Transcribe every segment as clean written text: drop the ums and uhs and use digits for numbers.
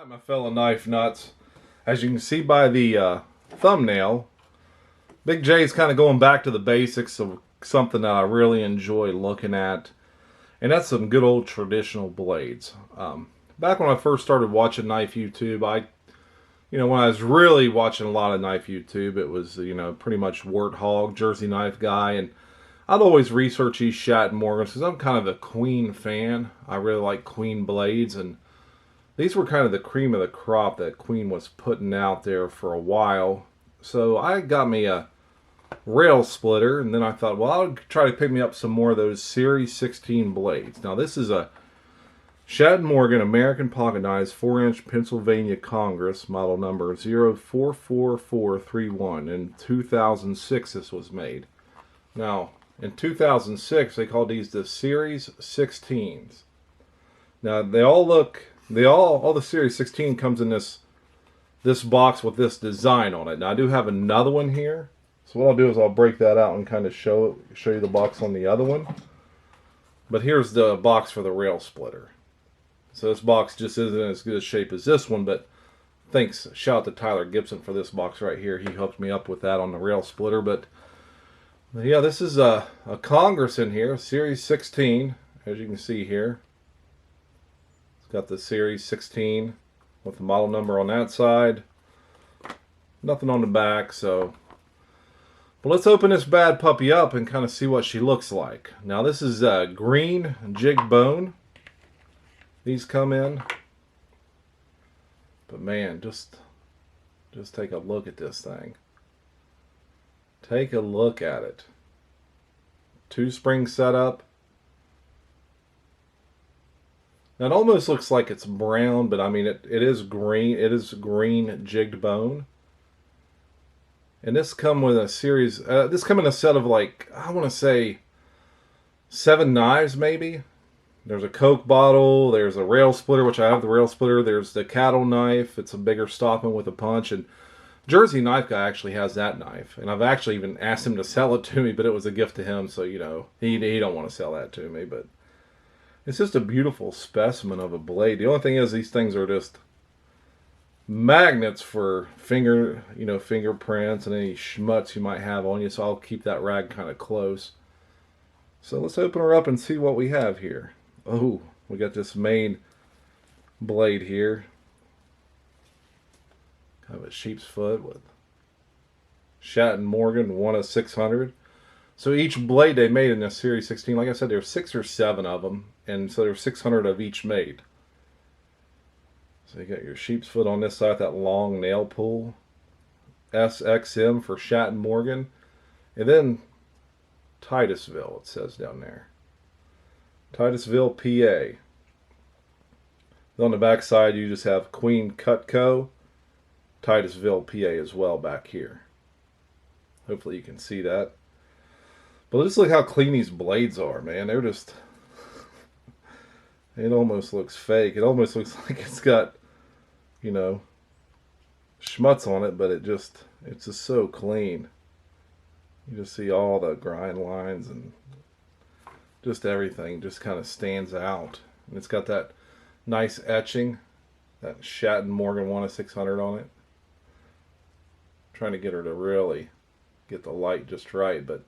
Alright, my fellow knife nuts, as you can see by the thumbnail, Big J's kind of going back to the basics of something that I really enjoy looking at, and that's some good old traditional blades. Back when I first started watching knife YouTube, when I was really watching a lot of knife YouTube, it was, pretty much Warthog, Jersey knife guy, and I'd always research these Schatt and Morgans because I'm kind of a Queen fan. I really like Queen blades, and these were kind of the cream of the crop that Queen was putting out there for a while. So I got me a rail splitter, and then I thought, well, I'll try to pick me up some more of those Series 16 blades. Now this is a Schatt and Morgan American Pocket Knives 4-inch Pennsylvania Congress, model number 044431. In 2006 this was made. Now, in 2006 they called these the Series 16s. Now all the Series 16 comes in this box with this design on it. Now I do have another one here. So what I'll do is I'll break that out and kind of show you the box on the other one. But here's the box for the rail splitter. So this box just isn't as good a shape as this one, but thanks, shout out to Tyler Gibson for this box right here. He hooked me up with that on the rail splitter. But yeah, this is a Congress in here, Series 16, as you can see here. It's got the Series 16 with the model number on that side. Nothing on the back, so. But let's open this bad puppy up and kind of see what she looks like. Now this is green jigged bone. These come in. But man, just take a look at this thing. Take a look at it. 2-spring setup. Now it almost looks like it's brown, but I mean it is green. It is green jigged bone. And this come with a series. This come in a set of, like, I want to say 7 knives maybe. There's a Coke bottle. There's a rail splitter, which I have the rail splitter. There's the cattle knife. It's a bigger stopping with a punch. And Jersey Knife Guy actually has that knife. And I've actually even asked him to sell it to me, but it was a gift to him. So, he don't want to sell that to me. But it's just a beautiful specimen of a blade. The only thing is these things are just magnets for fingerprints and any schmutz you might have on you. So I'll keep that rag kind of close. So let's open her up and see what we have here. Oh, we got this main blade here. Kind of a sheep's foot with Schatt and Morgan 1 of 600. So each blade they made in this Series 16, like I said, there's 6 or 7 of them, and so there's 600 of each made. So you got your sheep's foot on this side, that long nail pull. SXM for Schatt and Morgan, and then Titusville, it says down there. Titusville, PA. On the back side, you just have Queen Cutco, Titusville, PA as well back here. Hopefully you can see that. But just look how clean these blades are, man. They're just. It almost looks fake. It almost looks like it's got, schmutz on it, but it's just so clean. You just see all the grind lines and just everything just kind of stands out. And it's got that nice etching, that Schatt and Morgan 1 of 600 on it. I'm trying to get her to really get the light just right, but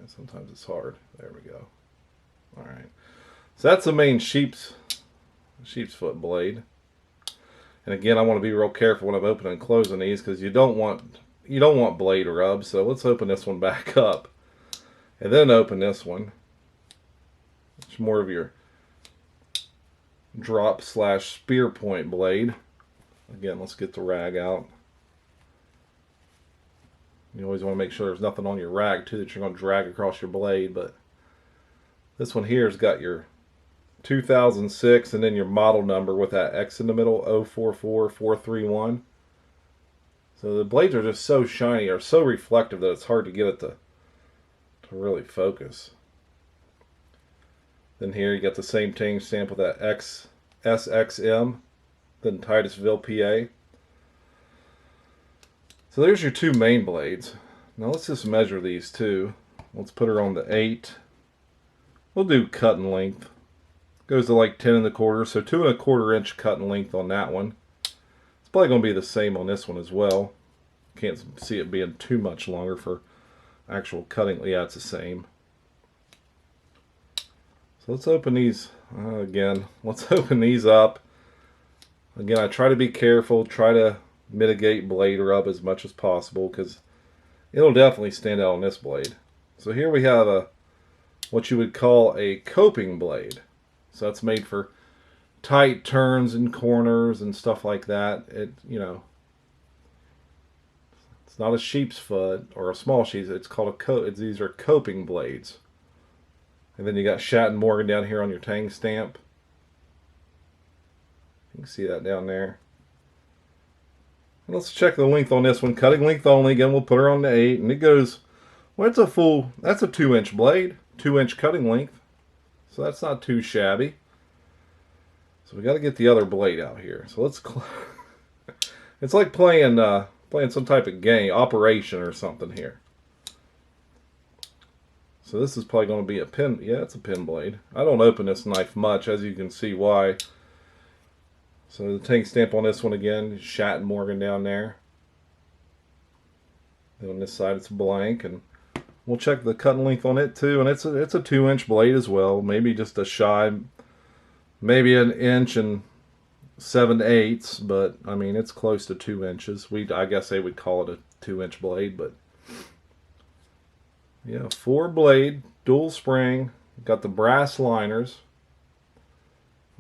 sometimes it's hard. There we go. All right. So that's the main sheep's foot blade. And again, I want to be real careful when I'm opening and closing these because you don't want blade rub. So let's open this one back up and then open this one. It's more of your drop / spear point blade. Again, let's get the rag out. You always want to make sure there's nothing on your rag too that you're going to drag across your blade. But this one here has got your 2006 and then your model number with that X in the middle, 044431. So the blades are just so shiny or so reflective that it's hard to get it to really focus. Then here you got the same ting stamp with that SXM, then Titusville, PA. So there's your 2 main blades. Now let's just measure these two. Let's put her on the 8. We'll do cut and length. Goes to like 10 1/4, so 2 1/4 inch cut in length on that one. It's probably going to be the same on this one as well. Can't see it being too much longer for actual cutting. Yeah, it's the same. So let's open these again. Let's open these up. Again, I try to be careful, try to mitigate blade rub as much as possible because it'll definitely stand out on this blade. So here we have a what you would call a coping blade. So that's made for tight turns and corners and stuff like that. It, you know, it's not a sheep's foot or a small sheep. It's called a these are coping blades. And then you got Schatt and Morgan down here on your tang stamp. You can see that down there. And let's check the length on this one. Cutting length only. Again, we'll put her on the 8. And it goes, well, it's a full, that's a 2-inch blade. 2-inch cutting length. So that's not too shabby. So we got to get the other blade out here. So let's, it's like playing some type of game, operation or something here. So this is probably going to be a pin. Yeah, it's a pin blade. I don't open this knife much, as you can see why. So the tang stamp on this one again, Schatt and Morgan down there. Then on this side it's blank, and we'll check the cutting length on it too. And it's a 2-inch blade as well. Maybe just a shy, maybe 1 inch and 7/8, but I mean it's close to 2 inches. I guess they would call it a 2-inch blade, but. Yeah, 4 blade, dual spring, got the brass liners.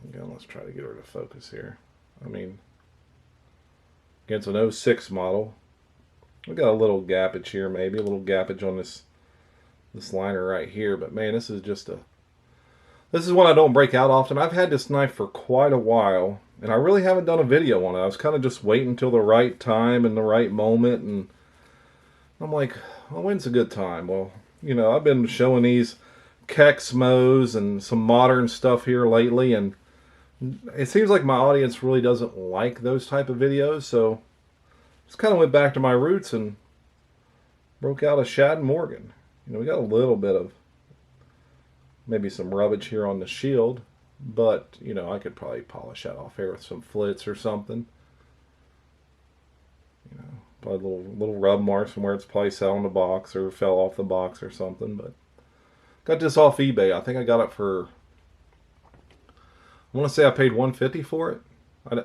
Again, let's try to get her to focus here. I mean, against an 06 model. We got a little gappage here, maybe a little gappage on this liner right here. But man, this is just this is one I don't break out often. I've had this knife for quite a while, and I really haven't done a video on it. I was kind of just waiting until the right time and the right moment, and I'm like, well, when's a good time? Well, you know, I've been showing these Kexmos and some modern stuff here lately, and it seems like my audience really doesn't like those type of videos, so just kind of went back to my roots and broke out a Schatt and Morgan. You know, we got a little bit of maybe some rubbish here on the shield, but, you know, I could probably polish that off here with some flits or something. You know, probably little rub marks from where it's probably sat on the box or fell off the box or something. But got this off eBay. I think I got it for, I want to say I paid $150 for it.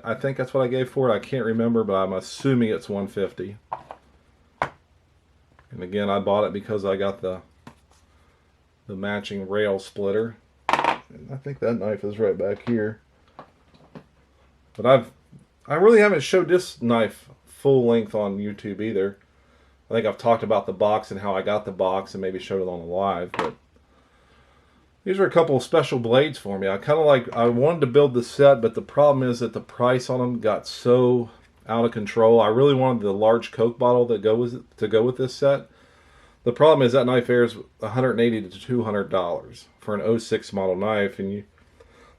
I think that's what I gave for it. I can't remember, but I'm assuming it's $150. And again, I bought it because I got the matching rail splitter. And I think that knife is right back here. But I really haven't showed this knife full length on YouTube either. I think I've talked about the box and how I got the box and maybe showed it on the live, but these are a couple of special blades for me. I wanted to build the set, but the problem is that the price on them got so out of control. I really wanted the large Coke bottle that to go with this set. The problem is that knife airs $180 to $200 for an 06 model knife, and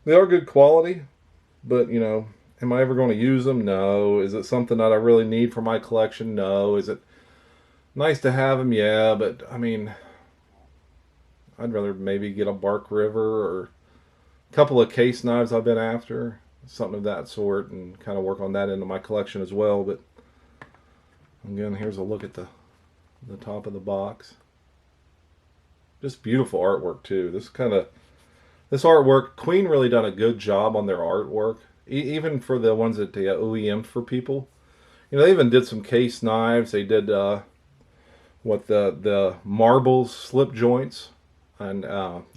they are good quality, but you know, am I ever going to use them? No. Is it something that I really need for my collection? No. Is it nice to have them? Yeah, but I mean, I'd rather maybe get a Bark River or a couple of case knives I've been after, something of that sort, and kind of work on that into my collection as well. But again, here's a look at the top of the box. Just beautiful artwork too. This artwork, Queen really done a good job on their artwork. Even for the ones that they OEM for people. You know, they even did some case knives. They did the marbles slip joints, and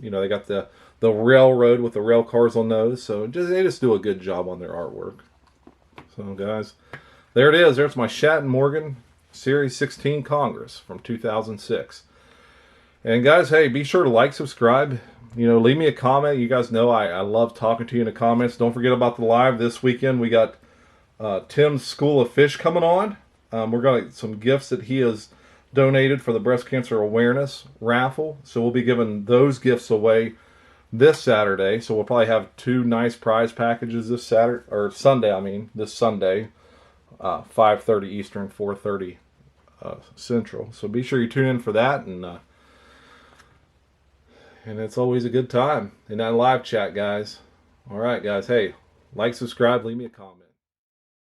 you know, they got the railroad with the rail cars on those. So they just do a good job on their artwork. So guys, there it is. There's my Schatt and Morgan Series 16 Congress from 2006. And guys, hey, be sure to like, subscribe. You know, leave me a comment. You guys know I love talking to you in the comments. Don't forget about the live this weekend. We got Tim's School of Fish coming on. We're going to get some gifts that he has donated for the breast cancer awareness raffle. So we'll be giving those gifts away this Saturday. So we'll probably have 2 nice prize packages this Saturday, or Sunday, I mean, this Sunday, 5:30 Eastern, 4:30 Central. So be sure you tune in for that, and it's always a good time in that live chat, guys. All right, guys. Hey, like, subscribe, leave me a comment.